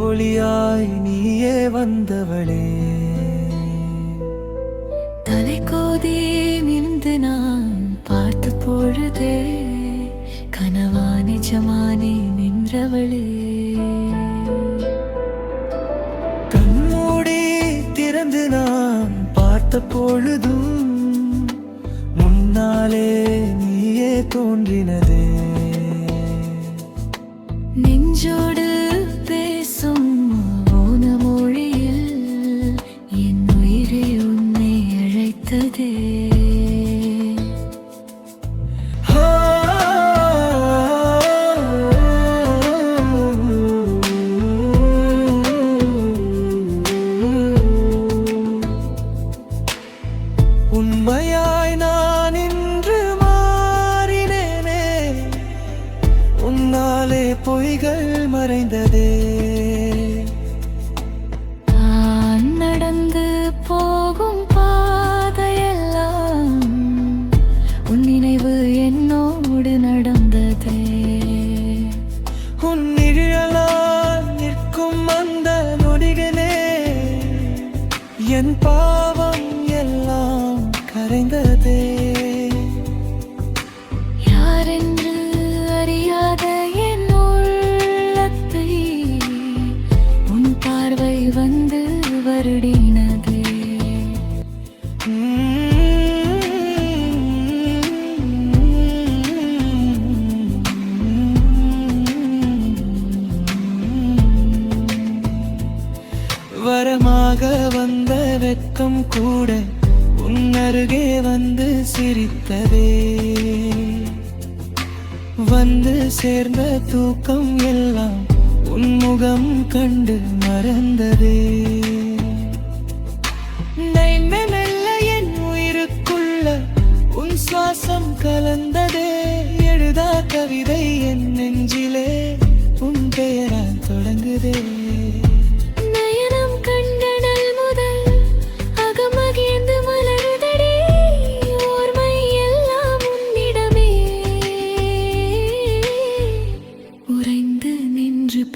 ஒளியாய் நீயே வந்தவளே. தலை கோதி நின்று நான் பார்த்த பொழுதே கனவா நிஜமானே நின்றவளே. கண்மூடி திறந்து நான் பார்த்த பொழுதும் முன்னாலே நீயே தோன்றினதே. நெஞ்சோடு பேசும் மௌன மொழியில் என் உயிரை உன்னை அழைத்ததே. உண்மையாய் நான் இன்று மாறினேனே, உன்னாலே பொய்கள் மறைந்ததே. நான் நடந்து போகும் பாதையெல்லாம் உன் நினைவு என்னோடு நடந்ததே. உன் நிழலால் நிற்கும் அந்த நொடிகளே என் பாவம் எல்லாம் கரைந்ததே. யாரென்று அறியாத என் உள்ளத்தை உன் பார்வை வந்து வருடினதே. வரமாக வந்த வெட்கம் கூட உன் அருகே வந்து சிரித்ததே. வந்து சேர்ந்த தூக்கம் எல்லாம் உன் முகம் கண்டு மறந்ததே. மெல்ல என் உயிருக்குள்ள உன் சுவாசம் கலந்ததே. எழுதா கவிதை என் நெஞ்சிலே உன் பெயரால் தொடங்குதே.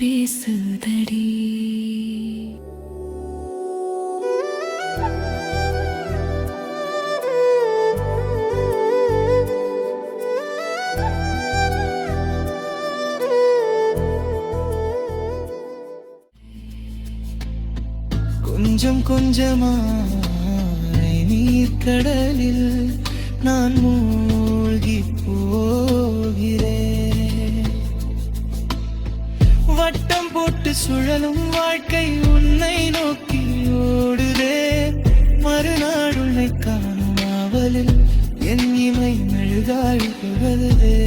பேசுதடி கொஞ்சம் கொஞ்சமாய் நீர்க்கடலில் நான் மூழ்கி போகிறேன். வட்டம் போட்டு சுழலும் வாழ்க்கை உன்னை நோக்கி ஓடுதே. மறுநாள் உன்னை காணும் ஆவலில் என் இமை மெழுகாய் புகழுதே.